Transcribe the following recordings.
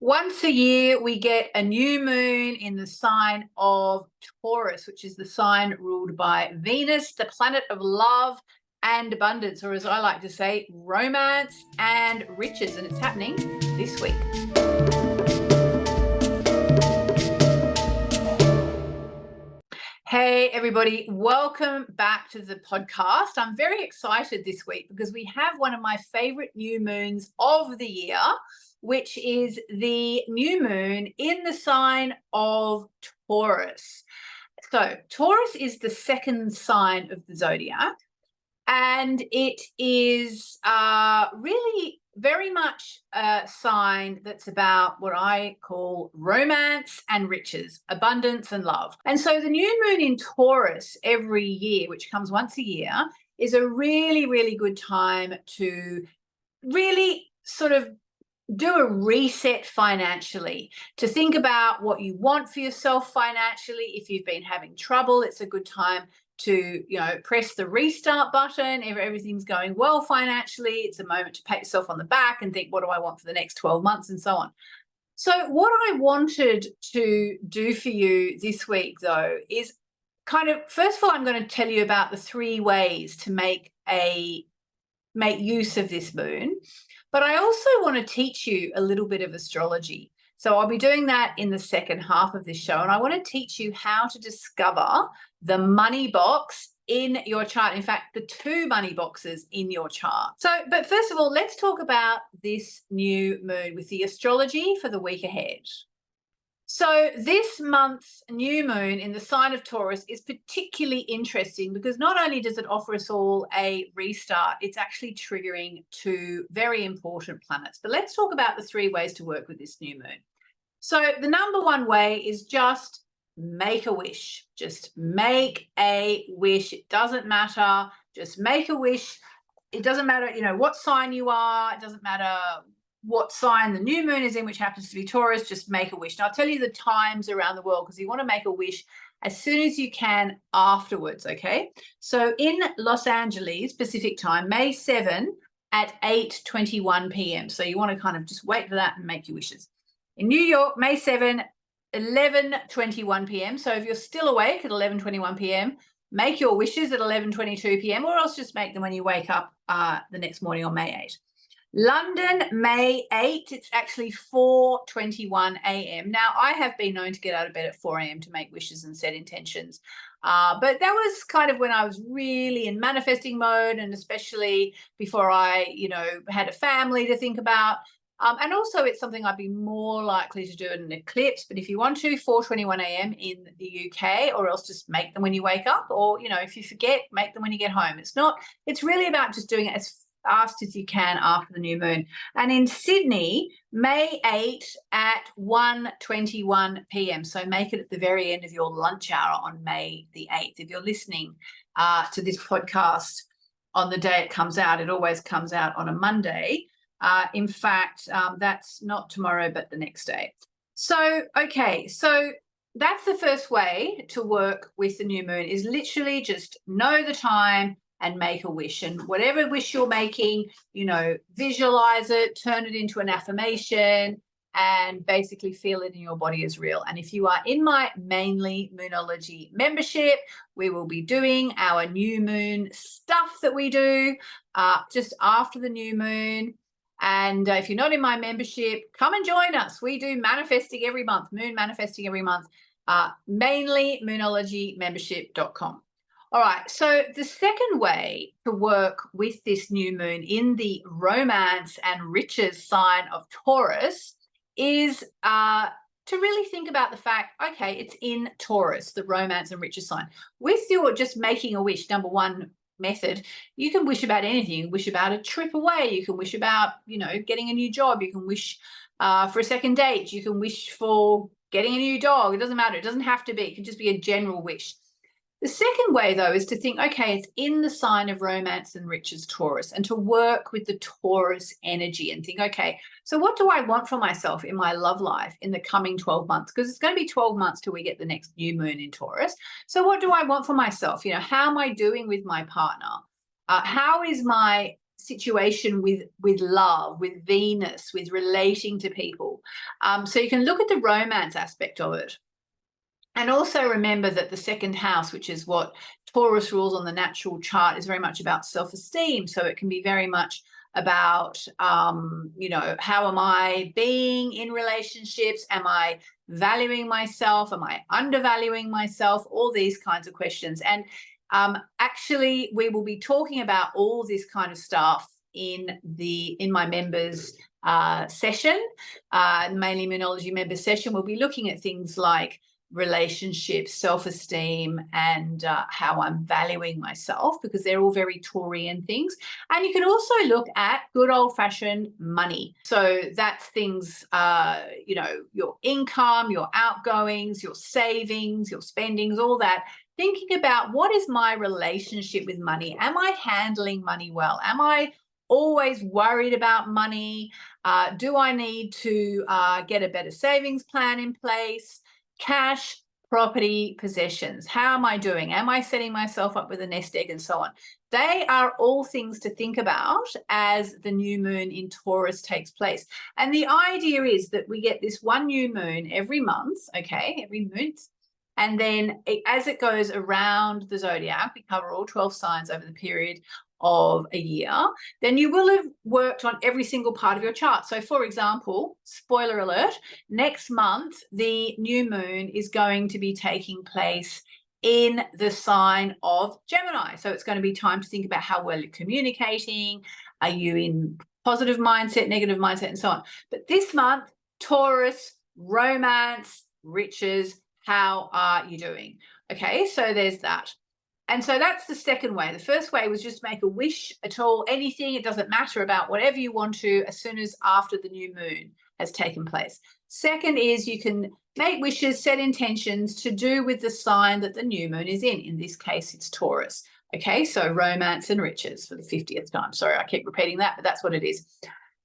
Once a year, we get a new moon in the sign of Taurus, which is the sign ruled by Venus, the planet of love and abundance, or as I like to say, romance and riches. And it's happening this week. Hey, everybody, welcome back to the podcast. I'm very excited this week because we have one of my favorite new moons of the year, which is the new moon in the sign of Taurus. So Taurus is the second sign of the zodiac, and it is really very much a sign that's about what I call romance and riches, abundance and love. And so the new moon in Taurus every year, which comes once a year, is a really, really good time to really sort of do a reset financially, to think about what you want for yourself financially. If you've been having trouble, it's a good time to, press the restart button. If everything's going well financially, it's a moment to pat yourself on the back and think, what do I want for the next 12 months and so on. So what I wanted to do for you this week, though, is kind of, first of all, I'm going to tell you about the 3 ways to make use of this moon. But I also want to teach you a little bit of astrology. So I'll be doing that in the second half of this show. And I want to teach you how to discover the money box in your chart. In fact, the 2 money boxes in your chart. But first of all, let's talk about this new moon with the astrology for the week ahead. So this month's new moon in the sign of Taurus is particularly interesting because not only does it offer us all a restart, it's actually triggering 2 very important planets. But let's talk about the 3 ways to work with this new moon. So the number 1 way is just make a wish. Just make a wish. It doesn't matter. Just make a wish. It doesn't matter, what sign you are. It doesn't matter what sign the new moon is in, which happens to be Taurus. Just make a wish. Now, I'll tell you the times around the world because you want to make a wish as soon as you can afterwards, okay? So in Los Angeles, Pacific time, May 7 at 8:21 p.m. So you want to kind of just wait for that and make your wishes. In New York, May 7, 11:21 p.m. So if you're still awake at 11:21 p.m., make your wishes at 11:22 p.m. or else just make them when you wake up the next morning on May 8. London, May 8, it's actually 4:21 a.m. Now, I have been known to get out of bed at 4 a.m. to make wishes and set intentions. But that was kind of when I was really in manifesting mode, and especially before I, had a family to think about. And also it's something I'd be more likely to do in an eclipse. But if you want to, 4:21 a.m. in the UK, or else just make them when you wake up, or, if you forget, make them when you get home. It's really about just doing it as fast as you can after the new moon. And in Sydney, May 8 at 1:21 p.m. So make it at the very end of your lunch hour on May the 8th. If you're listening to this podcast on the day it comes out, it always comes out on a Monday. In fact, that's not tomorrow, but the next day. So that's the first way to work with the new moon, is literally just know the time and make a wish. And whatever wish you're making, visualize it, turn it into an affirmation, and basically feel it in your body as real. And if you are in my Mainly Moonology membership, we will be doing our new moon stuff that we do just after the new moon. And if you're not in my membership, come and join us. We do manifesting every month, moon manifesting every month, mainlymoonologymembership.com. All right, so the second way to work with this new moon in the romance and riches sign of Taurus is to really think about the fact, okay, it's in Taurus, the romance and riches sign. With your just making a wish, number 1 method, you can wish about anything. You can wish about a trip away. You can wish about, getting a new job. You can wish for a second date. You can wish for getting a new dog. It doesn't matter. It doesn't have to be. It can just be a general wish. The second way, though, is to think, okay, it's in the sign of romance and riches, Taurus, and to work with the Taurus energy and think, okay, so what do I want for myself in my love life in the coming 12 months? Because it's going to be 12 months till we get the next new moon in Taurus. So what do I want for myself? How am I doing with my partner? How is my situation with love, with Venus, with relating to people. So you can look at the romance aspect of it. And also remember that the second house, which is what Taurus rules on the natural chart, is very much about self-esteem. So it can be very much about, you know, how am I being in relationships? Am I valuing myself? Am I undervaluing myself? All these kinds of questions. And actually, we will be talking about all this kind of stuff in my members session, Mainly Moonology members session. We'll be looking at things like relationships, self-esteem, and how I'm valuing myself, because they're all very Taurian things. And you can also look at good old-fashioned money. So that's things, you know, your income, your outgoings, your savings, your spendings, all that. Thinking about, what is my relationship with money? Am I handling money well? Am I always worried about money? Do I need to get a better savings plan in place? Cash, property, possessions. How am I doing? Am I setting myself up with a nest egg, and so on? They are all things to think about as the new moon in Taurus takes place. And the idea is that we get this one new moon every month, okay, every month. And then as it goes around the zodiac, we cover all 12 signs over the period of a year, then you will have worked on every single part of your chart. So for example, spoiler alert, next month, the new moon is going to be taking place in the sign of Gemini. So it's going to be time to think about how well you're communicating. Are you in positive mindset, negative mindset, and so on. But this month, Taurus, romance, riches, how are you doing? Okay, so there's that. And so that's the second way. The first way was just make a wish at all, anything. It doesn't matter, about whatever you want to, as soon as after the new moon has taken place. Second is you can make wishes, set intentions to do with the sign that the new moon is in. In this case, it's Taurus. Okay, so romance and riches for the 50th time. Sorry, I keep repeating that, but that's what it is.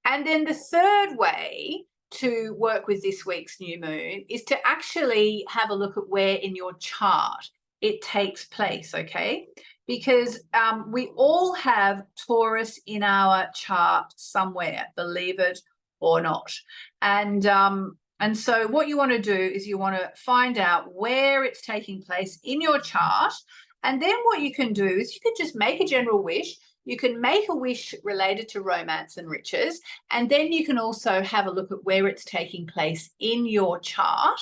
And then the third way to work with this week's new moon is to actually have a look at where in your chart it takes place, okay? Because we all have Taurus in our chart somewhere, believe it or not. And so what you want to do is you want to find out where it's taking place in your chart. And then what you can do is you can just make a general wish. You can make a wish related to romance and riches. And then you can also have a look at where it's taking place in your chart.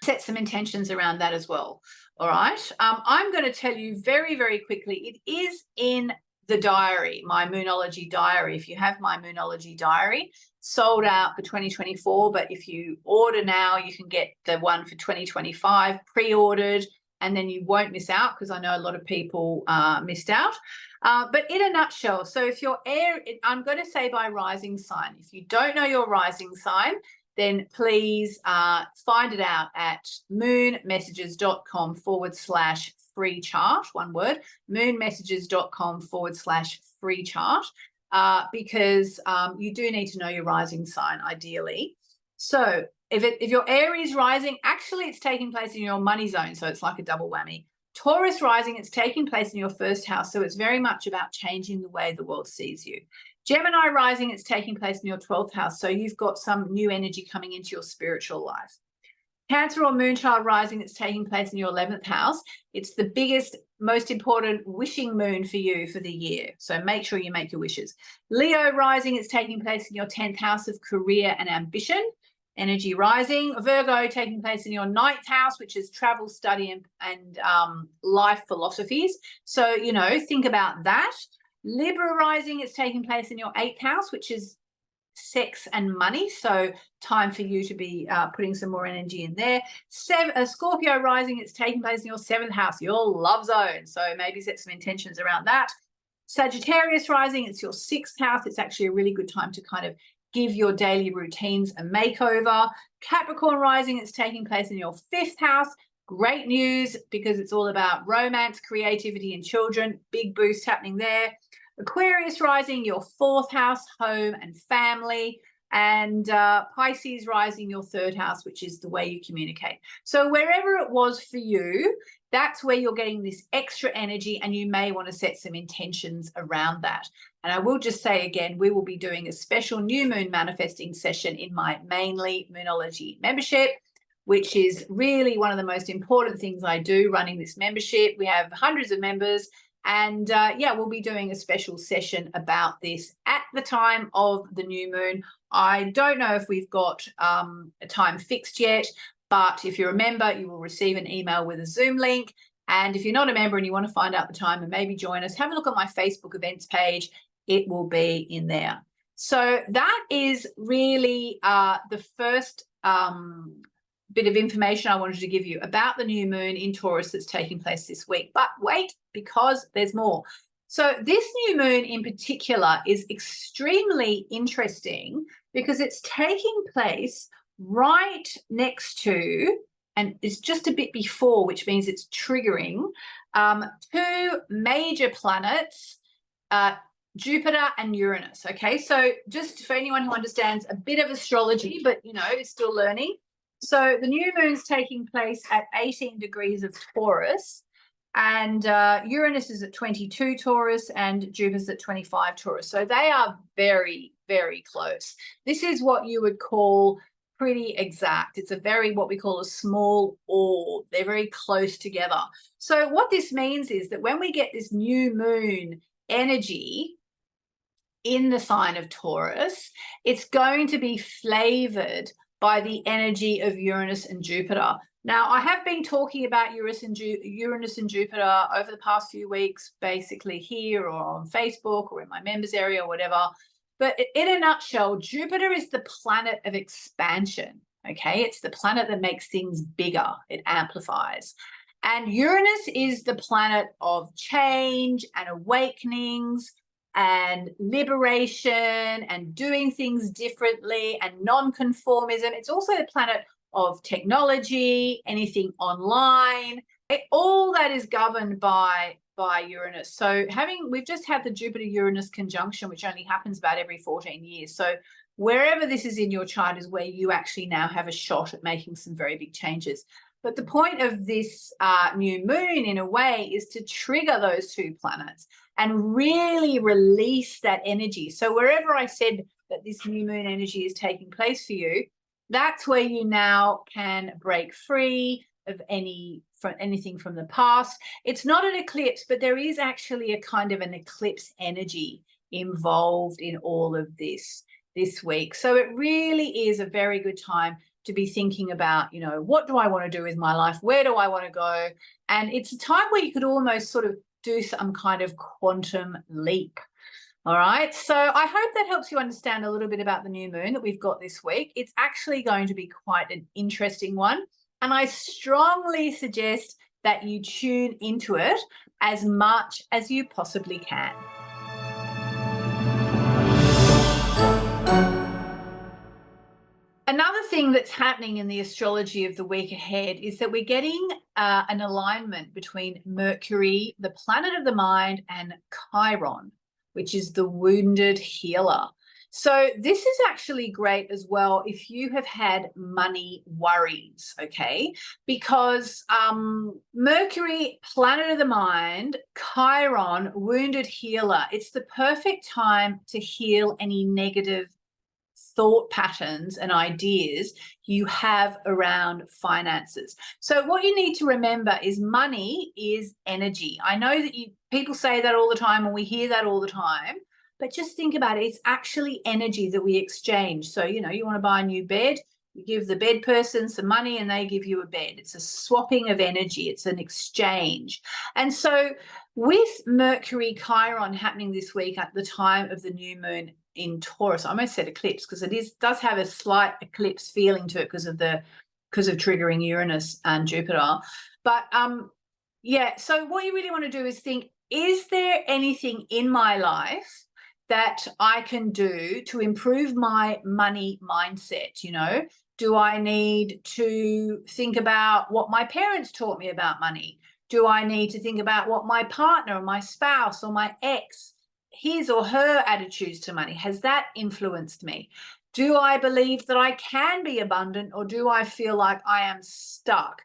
Set some intentions around that as well. All right. I'm going to tell you very, very quickly. It is in the diary, my Moonology diary. If you have my Moonology diary, sold out for 2024. But if you order now, you can get the one for 2025 pre-ordered, and then you won't miss out, because I know a lot of people missed out. But in a nutshell, so if you're I'm going to say by rising sign. If you don't know your rising sign, then please find it out at moonmessages.com/free chart, one word, moonmessages.com/free chart, because you do need to know your rising sign ideally. So if your Aries rising, actually it's taking place in your money zone, so it's like a double whammy. Taurus rising, it's taking place in your first house, so it's very much about changing the way the world sees you. Gemini rising, it's taking place in your 12th house, so you've got some new energy coming into your spiritual life. Cancer or Moonchild rising, it's taking place in your 11th house. It's the biggest, most important wishing moon for you for the year, so make sure you make your wishes. Leo rising, it's taking place in your 10th house of career and ambition. Energy rising. Virgo taking place in your 9th house, which is travel, study, and life philosophies. So, you know, think about that. Libra rising, it's taking place in your 8th house, which is sex and money. So time for you to be putting some more energy in there. Scorpio rising, it's taking place in your 7th house, your love zone. So maybe set some intentions around that. Sagittarius rising, it's your 6th house. It's actually a really good time to kind of give your daily routines a makeover. Capricorn rising, it's taking place in your 5th house. Great news, because it's all about romance, creativity, and children. Big boost happening there. Aquarius rising, your 4th house, home and family. and Pisces rising your third house, which is the way you communicate. So wherever it was for you, that's where you're getting this extra energy, and you may want to set some intentions around that. And I will just say again, we will be doing a special new moon manifesting session in my Mainly Moonology membership, which is really one of the most important things I do running this membership. We have hundreds of members, and yeah, we'll be doing a special session about this at the time of the new moon. I don't know if we've got a time fixed yet, but if you're a member, you will receive an email with a Zoom link. And if you're not a member and you want to find out the time and maybe join us, have a look at my Facebook events page. It will be in there. So that is really the first bit of information I wanted to give you about the new moon in Taurus that's taking place this week. But wait, because there's more. So this new moon in particular is extremely interesting because it's taking place right next to, and it's just a bit before, which means it's triggering two major planets, Jupiter and Uranus. Okay, so just for anyone who understands a bit of astrology, but you know, is still learning. So the new moon's taking place at 18 degrees of Taurus, and Uranus is at 22 Taurus and Jupiter's at 25 Taurus. So they are very, very close. This is what you would call pretty exact. It's a very, what we call a small orb. They're very close together. So what this means is that when we get this new moon energy in the sign of Taurus, it's going to be flavored by the energy of Uranus and Jupiter. Now, I have been talking about Uranus and Jupiter over the past few weeks, basically here or on Facebook or in my members area or whatever. But in a nutshell, Jupiter is the planet of expansion, okay? It's the planet that makes things bigger. It amplifies. And Uranus is the planet of change and awakenings and liberation and doing things differently and non-conformism. It's also the planet of technology, anything online. All that is governed by Uranus. So we've just had the Jupiter-Uranus conjunction, which only happens about every 14 years. So wherever this is in your chart is where you actually now have a shot at making some very big changes. But the point of this new moon, in a way, is to trigger those two planets and really release that energy. So wherever I said that this new moon energy is taking place for you, that's where you now can break free of anything from the past. It's not an eclipse, but there is actually a kind of an eclipse energy involved in all of this week. So it really is a very good time to be thinking about, you know, what do I want to do with my life? Where do I want to go? And it's a time where you could almost sort of do some kind of quantum leap. All right. So I hope that helps you understand a little bit about the new moon that we've got this week. It's actually going to be quite an interesting one. And I strongly suggest that you tune into it as much as you possibly can. Another thing that's happening in the astrology of the week ahead is that we're getting an alignment between Mercury, the planet of the mind, and Chiron, which is the wounded healer. So this is actually great as well if you have had money worries, okay? Because Mercury, planet of the mind, Chiron, wounded healer, it's the perfect time to heal any negative thought patterns and ideas you have around finances. So what you need to remember is money is energy. I know that people say that all the time and we hear that all the time, but just think about it. It's actually energy that we exchange. So, you know, you want to buy a new bed, you give the bed person some money and they give you a bed. It's a swapping of energy. It's an exchange. And so with Mercury Chiron happening this week at the time of the new moon in Taurus, I almost said eclipse because it does have a slight eclipse feeling to it because of triggering Uranus and Jupiter. But yeah, so what you really want to do is think, is there anything in my life that I can do to improve my money mindset? You know, do I need to think about what my parents taught me about money? Do I need to think about what my partner or my spouse or my ex, his or her attitudes to money, has that influenced me? Do I believe that I can be abundant, or do I feel like I am stuck?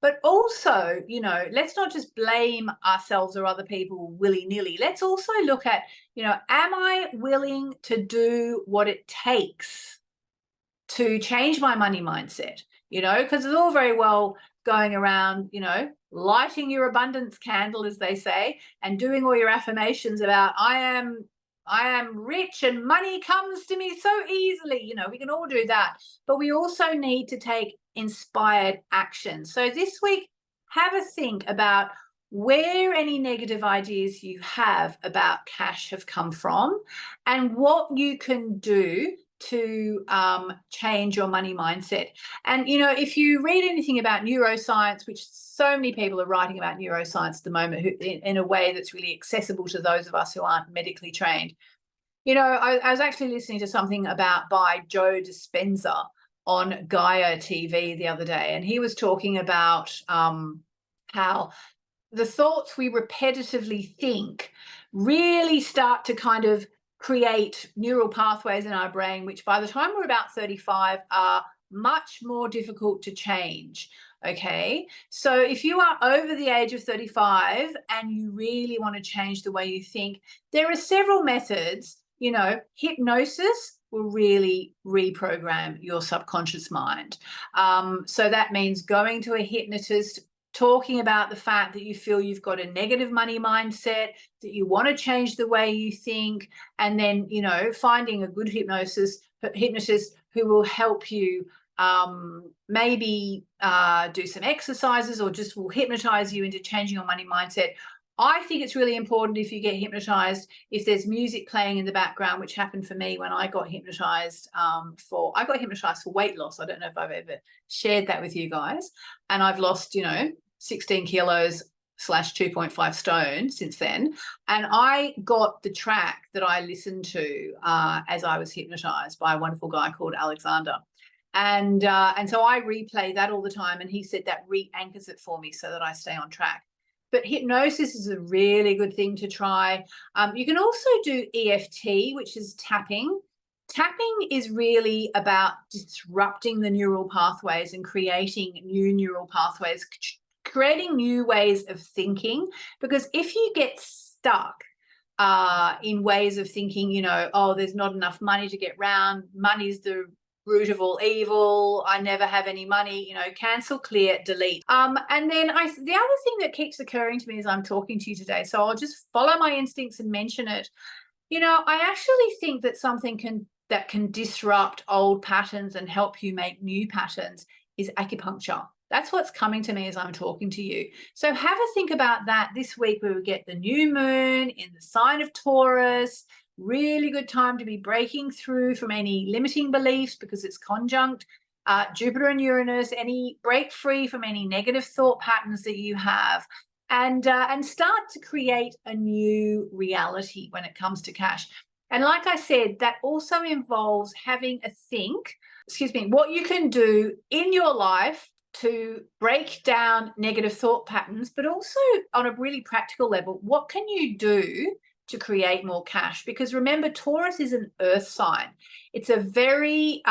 But also, you know, let's not just blame ourselves or other people willy-nilly. Let's also look at, you know, am I willing to do what it takes to change my money mindset? You know, because it's all very well going around, you know, lighting your abundance candle, as they say, and doing all your affirmations about I am rich and money comes to me so easily. You know, we can all do that, but we also need to take inspired action. So this week, have a think about where any negative ideas you have about cash have come from and what you can do to change your money mindset. And, you know, if you read anything about neuroscience, which so many people are writing about neuroscience at the moment in a way that's really accessible to those of us who aren't medically trained. You know, I was actually listening to something by Joe Dispenza on Gaia TV the other day, and he was talking about how the thoughts we repetitively think really start to kind of create neural pathways in our brain, which by the time we're about 35 are much more difficult to change. Okay. So if you are over the age of 35 and you really want to change the way you think, there are several methods. You know, hypnosis will really reprogram your subconscious mind. So that means going to a hypnotist, talking about the fact that you feel you've got a negative money mindset, that you want to change the way you think, and then, you know, finding a good hypnotist who will help you maybe do some exercises or just will hypnotize you into changing your money mindset. I think it's really important if you get hypnotized, if there's music playing in the background, which happened for me when I got hypnotized for weight loss. I don't know if I've ever shared that with you guys. And I've lost, you know, 16 kilos / 2.5 stone since then. And I got the track that I listened to as I was hypnotized by a wonderful guy called Alexander. And so I replay that all the time. And he said that re-anchors it for me so that I stay on track. But hypnosis is a really good thing to try. You can also do EFT, which is tapping. Tapping is really about disrupting the neural pathways and creating new neural pathways, creating new ways of thinking. Because if you get stuck in ways of thinking, you know, oh, there's not enough money to get round, money's the root of all evil, I never have any money, you know, cancel, clear, delete. And then the other thing that keeps occurring to me as I'm talking to you today, so I'll just follow my instincts and mention it. You know, I actually think that something that can disrupt old patterns and help you make new patterns is acupuncture. That's what's coming to me as I'm talking to you. So have a think about that this week. We will get the new moon in the sign of Taurus. Really good time to be breaking through from any limiting beliefs because it's conjunct Jupiter and Uranus. Break free from any negative thought patterns that you have, and start to create a new reality when it comes to cash. And like I said, that also involves having a think. What you can do in your life to break down negative thought patterns, but also on a really practical level, what can you do to create more cash? Because remember, Taurus is an earth sign. It's a very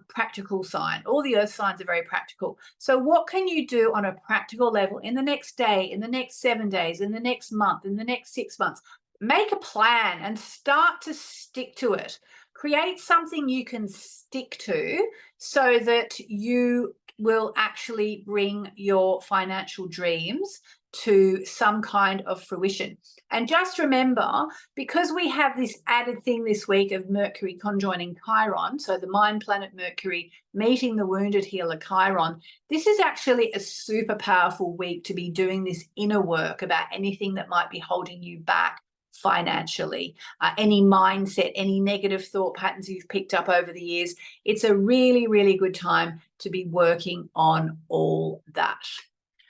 practical sign. All the earth signs are very practical. So what can you do on a practical level in the next day, in the next 7 days, in the next month, in the next 6 months? Make a plan and start to stick to it. Create something you can stick to so that you will actually bring your financial dreams to some kind of fruition. And just remember, because we have this added thing this week of Mercury conjoining Chiron, so the mind planet Mercury meeting the wounded healer Chiron, this is actually a super powerful week to be doing this inner work about anything that might be holding you back financially, any mindset, any negative thought patterns you've picked up over the years. It's a really, really good time to be working on all that.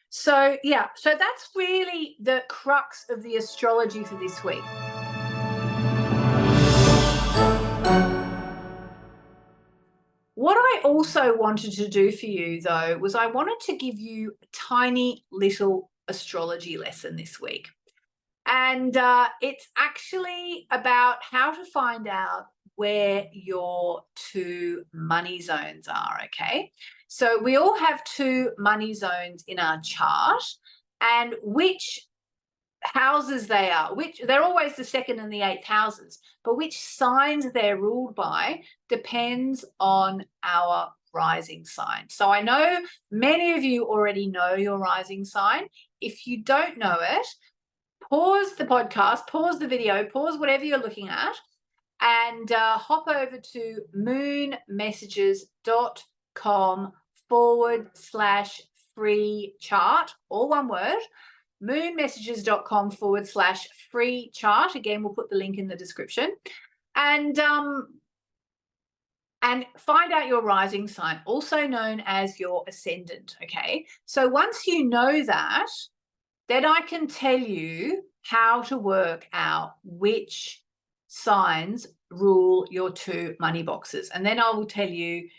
So yeah, so that's really the crux of the astrology for this week. What I also wanted to do for you, though, was I wanted to give you a tiny little astrology lesson this week. And it's actually about how to find out where your two money zones are, okay? So we all have two money zones in our chart, and which houses they are, which they're always the second and the eighth houses, but which signs they're ruled by depends on our rising sign. So I know many of you already know your rising sign. If you don't know it, pause the podcast, pause the video, pause whatever you're looking at, and hop over to moonmessages.com/free chart, all one word, moonmessages.com/free chart. Again, we'll put the link in the description. And find out your rising sign, also known as your ascendant, okay? So once you know that, then I can tell you how to work out which signs rule your two money boxes. And then I will tell you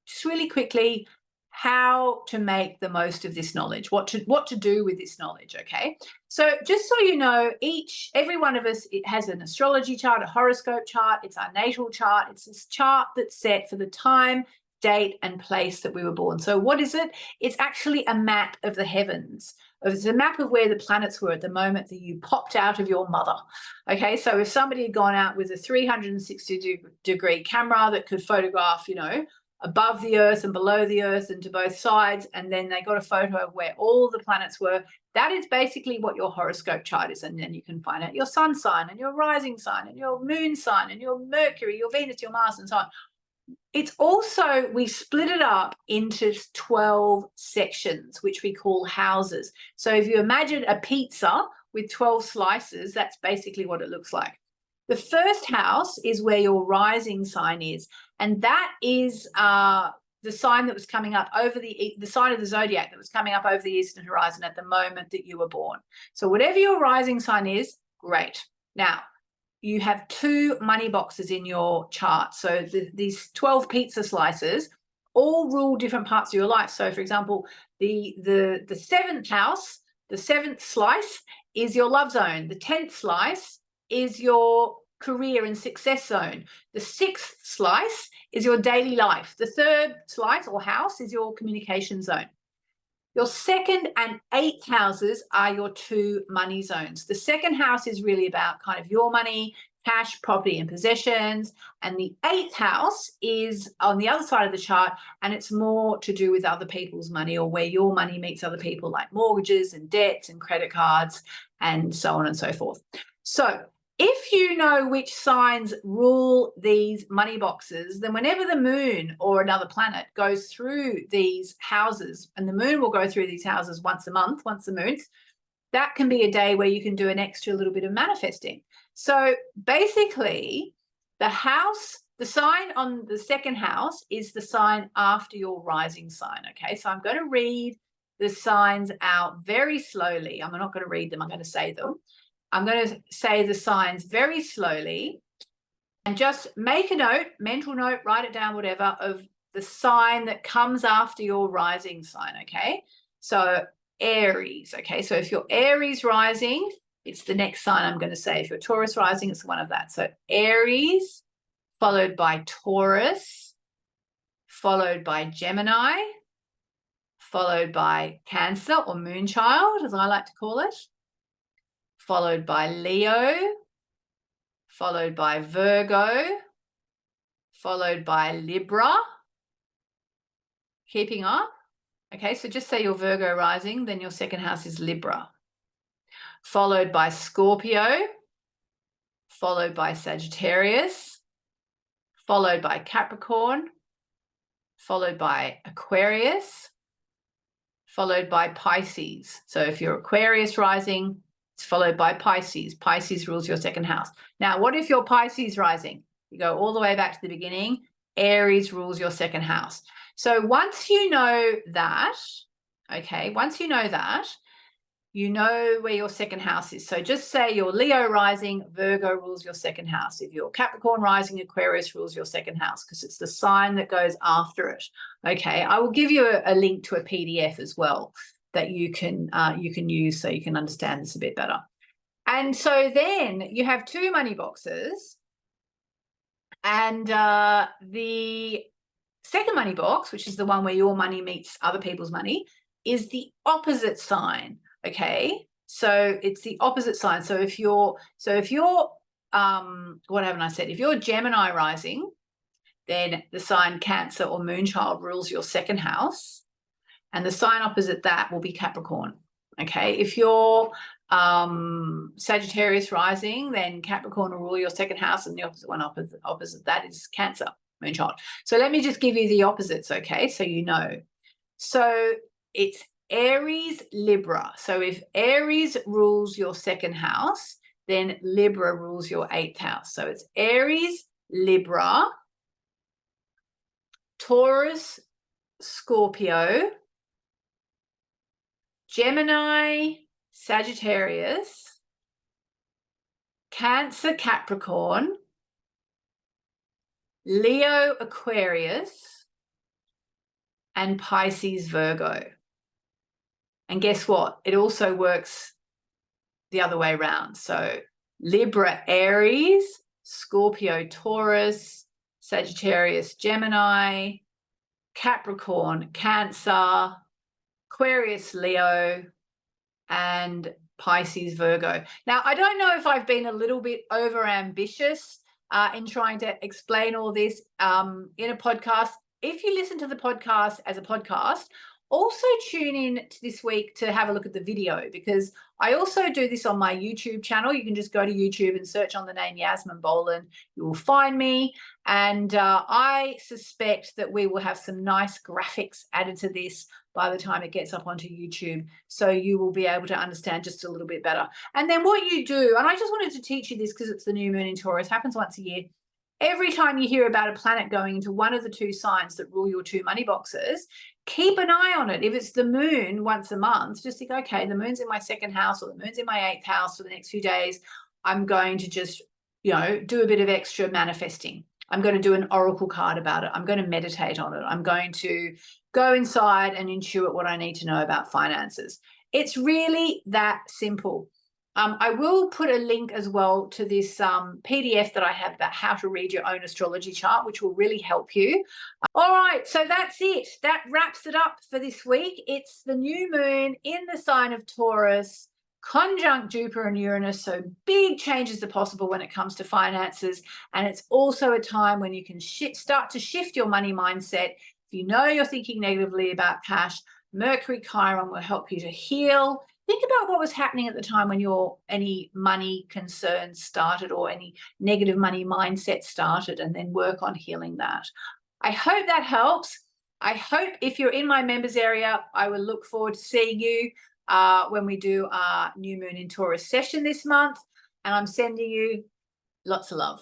just really quickly how to make the most of this knowledge, what to do with this knowledge, okay? So just so you know, every one of us, it has an astrology chart, a horoscope chart, it's our natal chart. It's this chart that's set for the time, date, and place that we were born. So what is it? It's actually a map of the heavens. It's a map of where the planets were at the moment that you popped out of your mother. Okay, so if somebody had gone out with a 360-degree camera that could photograph, above the earth and below the earth and to both sides, and then they got a photo of where all the planets were, that is basically what your horoscope chart is. And then you can find out your sun sign and your rising sign and your moon sign and your Mercury, your Venus, your Mars, and so on. It's also, we split it up into 12 sections, which we call houses. So if you imagine a pizza with 12 slices, that's basically what it looks like. The first house is where your rising sign is, and that is the sign that was coming up over the sign of the zodiac that was coming up over the eastern horizon at the moment that you were born. So whatever your rising sign is, great. Now, you have two money boxes in your chart. So these 12 pizza slices all rule different parts of your life. So for example, the seventh house, the seventh slice is your love zone. The 10th slice is your career and success zone. The 6th slice is your daily life. The 3rd slice or house is your communication zone. Your 2nd and 8th houses are your two money zones. The 2nd house is really about kind of your money, cash, property, and possessions. And the 8th house is on the other side of the chart, and it's more to do with other people's money, or where your money meets other people, like mortgages and debts and credit cards and so on and so forth. So if you know which signs rule these money boxes, then whenever the moon or another planet goes through these houses, and the moon will go through these houses once a month, once a moon, that can be a day where you can do an extra little bit of manifesting. So basically, the sign on the 2nd house is the sign after your rising sign, okay? So I'm going to read the signs out very slowly. I'm not going to read them, I'm going to say them. I'm going to say the signs very slowly, and just make a note, mental note, write it down, whatever, of the sign that comes after your rising sign, okay? So Aries, okay? So if you're Aries rising, it's the next sign I'm going to say. If you're Taurus rising, it's one of that. So Aries, followed by Taurus, followed by Gemini, followed by Cancer or Moonchild, as I like to call it, followed by Leo, followed by Virgo, followed by Libra. Keeping up. Okay, so just say you're Virgo rising, then your 2nd house is Libra. Followed by Scorpio, followed by Sagittarius, followed by Capricorn, followed by Aquarius, followed by Pisces. So if you're Aquarius rising, it's followed by Pisces. Pisces rules your 2nd house. Now, what if you're Pisces rising? You go all the way back to the beginning. Aries rules your 2nd house. So once you know that, okay, once you know that, you know where your 2nd house is. So just say you're Leo rising, Virgo rules your 2nd house. If you're Capricorn rising, Aquarius rules your 2nd house, because it's the sign that goes after it. Okay, I will give you a link to a PDF as well that you can use so you can understand this a bit better. And so then you have two money boxes, And the second money box, which is the one where your money meets other people's money, is the opposite sign. Okay, so it's the opposite sign. So if you're what haven't I said? If you're Gemini rising, then the sign Cancer or Moonchild rules your second house, and the sign opposite that will be Capricorn. Okay, if you're Sagittarius rising, then Capricorn will rule your second house, and the opposite one opposite that is Cancer, Moonchild. So let me just give you the opposites, okay, so you know. So it's Aries, Libra. So if Aries rules your second house, then Libra rules your 8th house. So it's Aries, Libra, Taurus, Scorpio, Gemini, Sagittarius, Cancer, Capricorn, Leo, Aquarius, and Pisces, Virgo. And guess what? It also works the other way around. So Libra, Aries, Scorpio, Taurus, Sagittarius, Gemini, Capricorn, Cancer, Aquarius, Leo, and Pisces, Virgo. Now, I don't know if I've been a little bit over ambitious in trying to explain all this in a podcast. If you listen to the podcast as a podcast, also tune in to this week to have a look at the video, because I also do this on my YouTube channel. You can just go to YouTube and search on the name Yasmin Boland. You will find me. And I suspect that we will have some nice graphics added to this by the time it gets up onto YouTube. So you will be able to understand just a little bit better. And then what you do, and I just wanted to teach you this because it's the new moon in Taurus, happens once a year. Every time you hear about a planet going into one of the two signs that rule your two money boxes, keep an eye on it. If it's the moon once a month, just think, okay, the moon's in my second house or the moon's in my 8th house for the next few days. I'm going to just, do a bit of extra manifesting. I'm going to do an oracle card about it. I'm going to meditate on it. I'm going to go inside and intuit what I need to know about finances. It's really that simple. I will put a link as well to this PDF that I have about how to read your own astrology chart, which will really help you. All right, so that's it. That wraps it up for this week. It's the new moon in the sign of Taurus, conjunct Jupiter and Uranus, so big changes are possible when it comes to finances. And it's also a time when you can start to shift your money mindset. If you know you're thinking negatively about cash, Mercury, Chiron will help you to heal. Think about what was happening at the time when any money concerns started or any negative money mindset started, and then work on healing that. I hope that helps. I hope if you're in my members area, I will look forward to seeing you when we do our new moon in Taurus session this month. And I'm sending you lots of love.